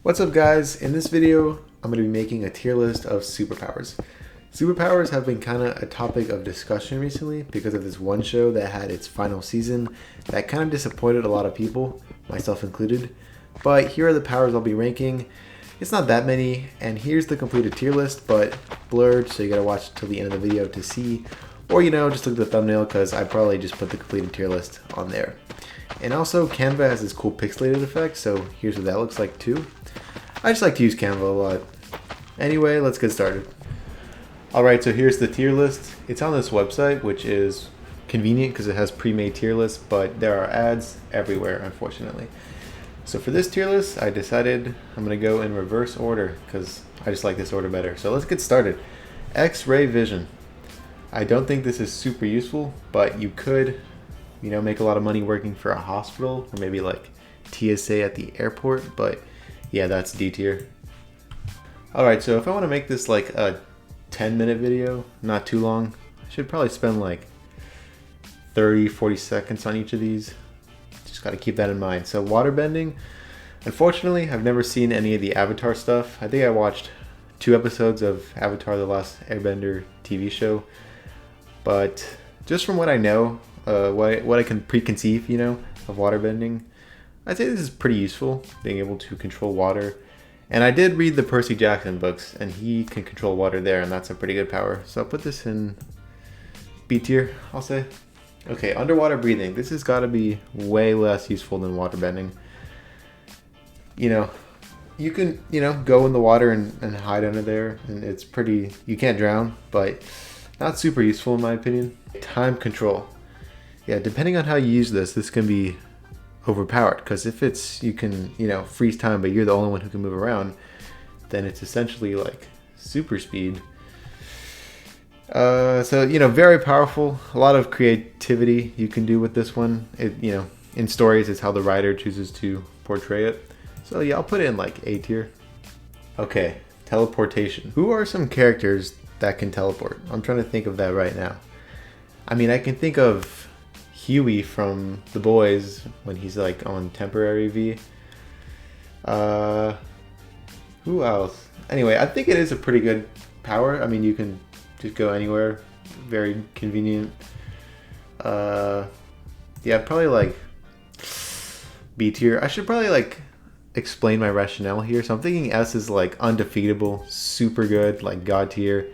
What's up guys? In this video, I'm going to be making a tier list of superpowers. Superpowers have been kind of a topic of discussion recently because of this one show that had its final season that kind of disappointed a lot of people, myself included. But here are the powers I'll be ranking. It's not that many, and here's the completed tier list, but blurred, so you gotta watch till the end of the video to see. Or just look at the thumbnail because I probably just put the completed tier list on there. And also, Canva has this cool pixelated effect, so here's what that looks like too. I just like to use Canva a lot. Anyway, let's get started. Alright, so here's the tier list. It's on this website, which is convenient because it has pre-made tier lists, but there are ads everywhere, unfortunately. So for this tier list, I decided I'm going to go in reverse order because I just like this order better. So let's get started. X-ray vision. I don't think this is super useful, but you could, make a lot of money working for a hospital or maybe like TSA at the airport, but yeah, that's D tier. Alright, so if I want to make this like a 10-minute video, not too long, I should probably spend like 30-40 seconds on each of these. Just got to keep that in mind. So waterbending, unfortunately, I've never seen any of the Avatar stuff. I think I watched 2 episodes of Avatar: The Last Airbender TV show, but just from what I know, what I can preconceive, of waterbending, I'd say this is pretty useful, being able to control water. And I did read the Percy Jackson books, and he can control water there, and that's a pretty good power. So I'll put this in B tier, I'll say. Okay, underwater breathing. This has got to be way less useful than waterbending. You can, go in the water and hide under there, and it's pretty, you can't drown, but not super useful in my opinion. Time control. Yeah, depending on how you use this, this can be overpowered, because if it's, you can, freeze time, but you're the only one who can move around, then it's essentially like super speed. So, very powerful. A lot of creativity you can do with this one. It, in stories, it's how the writer chooses to portray it. So yeah, I'll put it in like A tier. Okay, teleportation. Who are some characters that can teleport? I'm trying to think of that right now. I mean, I can think of Huey from The Boys when he's like on temporary V. Who else? Anyway, I think it is a pretty good power. I mean, you can just go anywhere. Very convenient. Yeah, probably like B tier. I should probably like explain my rationale here. So I'm thinking S is like undefeatable, super good, like God tier.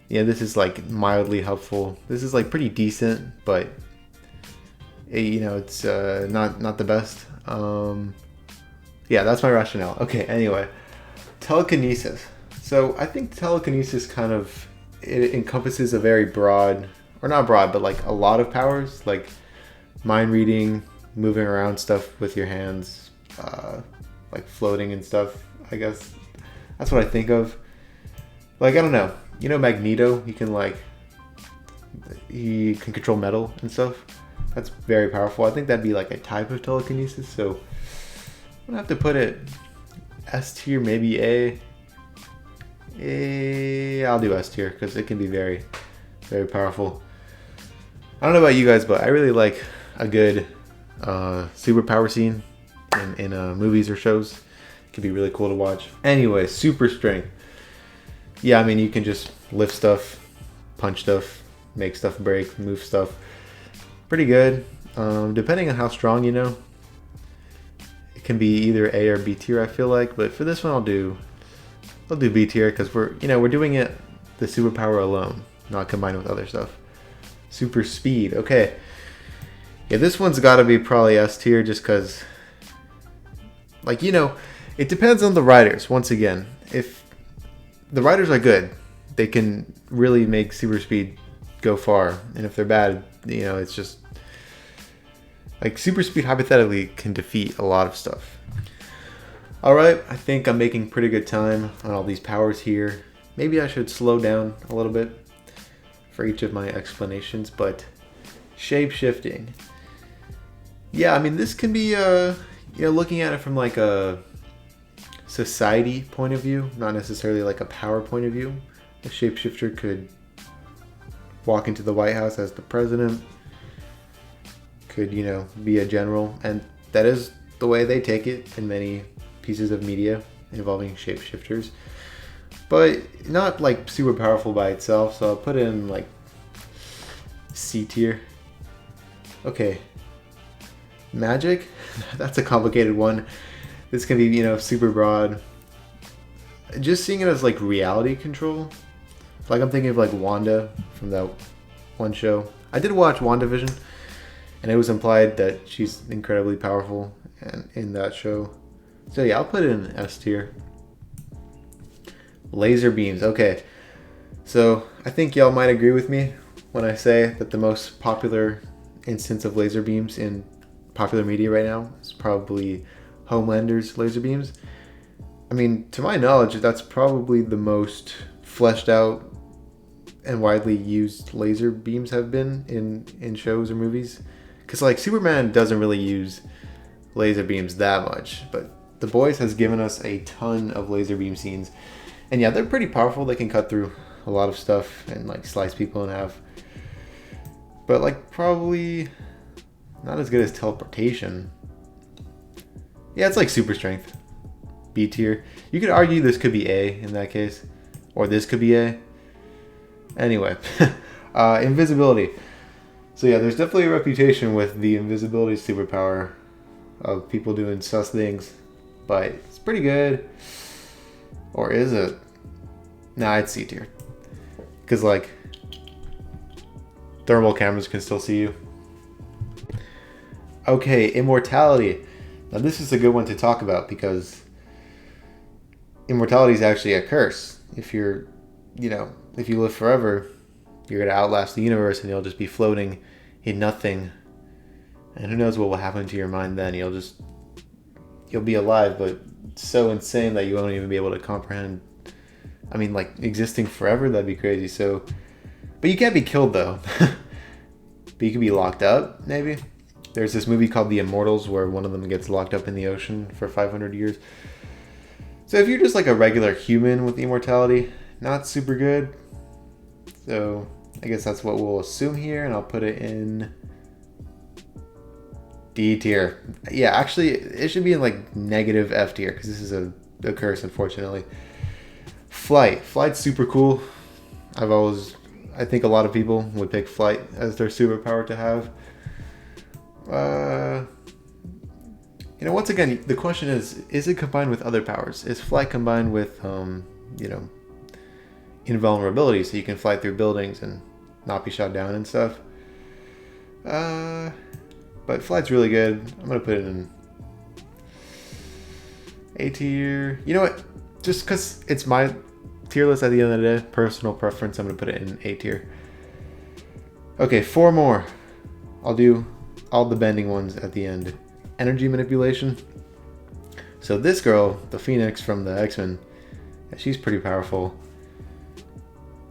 Yeah, this is like mildly helpful. This is like pretty decent, but it's not the best. Yeah, that's my rationale. Okay, anyway, telekinesis. So I think telekinesis kind of, it encompasses a very broad, or not broad, but like a lot of powers, like mind reading, moving around stuff with your hands, like floating and stuff. I guess that's what I think of. Like, I don't know. Magneto, he can control metal and stuff. That's very powerful. I think that'd be like a type of telekinesis. So I'm gonna have to put it S tier, maybe A. I'll do S tier because it can be very, very powerful. I don't know about you guys, but I really like a good superpower scene in movies or shows. It can be really cool to watch. Anyway, super strength. Yeah, I mean, you can just lift stuff, punch stuff, make stuff break, move stuff. Pretty good. Depending on how strong, it can be either A or B tier, I feel like. But for this one, I'll do B tier because we're doing it the superpower alone, not combined with other stuff. Super speed. Okay. Yeah, this one's got to be probably S tier just because, it depends on the writers. Once again, if the writers are good, they can really make super speed go far. And if they're bad, it's just like super speed hypothetically can defeat a lot of stuff. Alright, I think I'm making pretty good time on all these powers here. Maybe I should slow down a little bit for each of my explanations, but shape-shifting. Yeah, I mean, this can be, looking at it from like a society point of view, not necessarily like a power point of view. A shapeshifter could walk into the White House as the president, could, be a general, and that is the way they take it in many pieces of media involving shapeshifters, but not like super powerful by itself. So I'll put it in like C tier. Okay, magic. That's a complicated one. This can be, you know, super broad. Just seeing it as like reality control. Like I'm thinking of like Wanda from that one show. I did watch WandaVision, and it was implied that she's incredibly powerful and in that show. So yeah, I'll put it in S tier. Laser beams. Okay, so I think y'all might agree with me when I say that the most popular instance of laser beams in popular media right now is probably Homelander's laser beams. I mean, to my knowledge, that's probably the most fleshed out and widely used laser beams have been in shows or movies. Because like Superman doesn't really use laser beams that much, but The Boys has given us a ton of laser beam scenes. And yeah, they're pretty powerful. They can cut through a lot of stuff and like slice people in half. But like probably not as good as teleportation. Yeah, it's like super strength. B tier. You could argue this could be A in that case. Or this could be A. Anyway. Invisibility. So yeah, there's definitely a reputation with the invisibility superpower of people doing sus things. But it's pretty good. Or is it? Nah, it's C tier. Because like thermal cameras can still see you. Okay, immortality. Now this is a good one to talk about because immortality is actually a curse. If you're, you know, if you live forever, you're going to outlast the universe and you'll just be floating in nothing. And who knows what will happen to your mind then. You'll be alive, but so insane that you won't even be able to comprehend. I mean, like, existing forever, that'd be crazy. So, but you can't be killed though. But you could be locked up, maybe. There's this movie called The Immortals where one of them gets locked up in the ocean for 500 years. So if you're just like a regular human with immortality, not super good. So I guess that's what we'll assume here, and I'll put it in D tier. Yeah, actually, it should be in like negative F tier because this is a curse, unfortunately. Flight. Flight's super cool. I think a lot of people would pick flight as their superpower to have. You know, once again, the question is it combined with other powers? Is flight combined with, you know, invulnerability, so you can fly through buildings and not be shot down and stuff? But flight's really good. I'm going to put it in A tier. You know what? Just because it's my tier list at the end of the day, personal preference, I'm going to put it in A tier. Okay, 4 more. I'll do all the bending ones at the end. Energy manipulation. So this girl, the Phoenix from the X-Men, she's pretty powerful.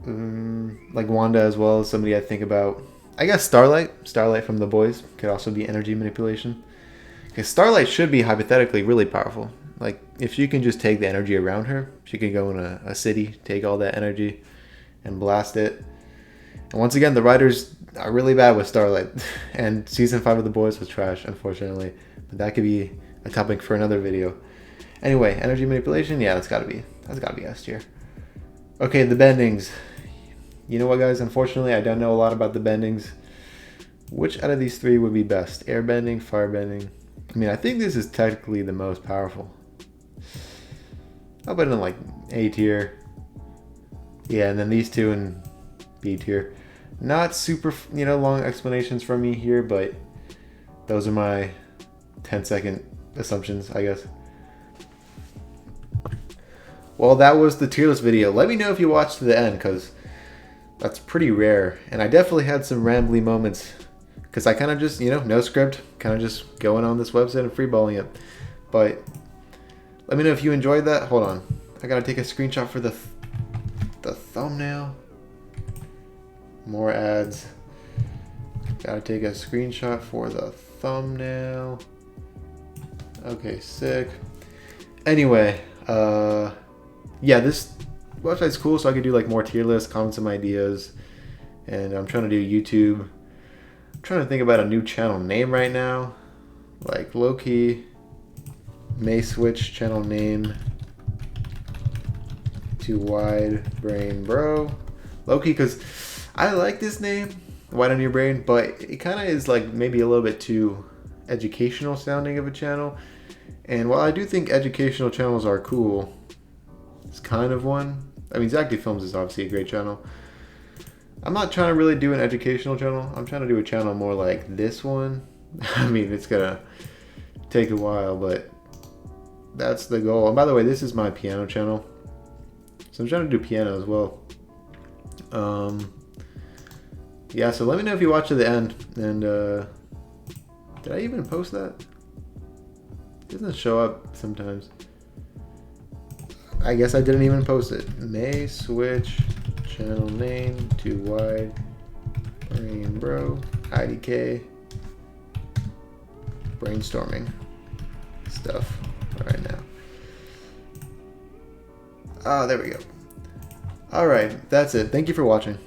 Like Wanda as well is somebody I think about. I guess Starlight from The Boys could also be energy manipulation. Because Starlight should be hypothetically really powerful. Like if she can just take the energy around her, she can go in a city, take all that energy, and blast it. And once again, the writers are really bad with Starlight. And season 5 of The Boys was trash, unfortunately. But that could be a topic for another video. Anyway, energy manipulation, yeah, that's gotta be S tier. Okay, the bendings. You know what, guys? Unfortunately, I don't know a lot about the bendings. Which out of these 3 would be best? Air bending, fire bending? I mean, I think this is technically the most powerful. I'll put it in like A tier. Yeah, and then these 2 in B tier. Not super, you know, long explanations from me here, but those are my 10-second assumptions, I guess. Well, that was the tier list video. Let me know if you watched to the end, because that's pretty rare. And I definitely had some rambly moments, because I kind of just, you know, no script, kind of just going on this website and freeballing it. But let me know if you enjoyed that. Hold on. I got to take a screenshot for the thumbnail. More ads. Gotta take a screenshot for the thumbnail. Okay, sick. Anyway, yeah, this website's cool, so I could do like more tier lists, comment some ideas, and I'm trying to do YouTube. I'm trying to think about a new channel name right now, like LAKEY May switch channel name to Wide Brain Bro. Low-key, because I like this name, Wide on Your Brain, but it kind of is like maybe a little bit too educational sounding of a channel. And while I do think educational channels are cool, it's kind of one. I mean, Zach D Films is obviously a great channel. I'm not trying to really do an educational channel. I'm trying to do a channel more like this one. I mean, it's gonna take a while, but that's the goal. And by the way, this is my piano channel, so I'm trying to do piano as well. Yeah, so let me know if you watch to the end. And did I even post that? It doesn't show up sometimes. I guess I didn't even post it. May switch channel name to Wide Brain Bro. IDK. Brainstorming stuff right now. Ah, there we go. Alright, that's it. Thank you for watching.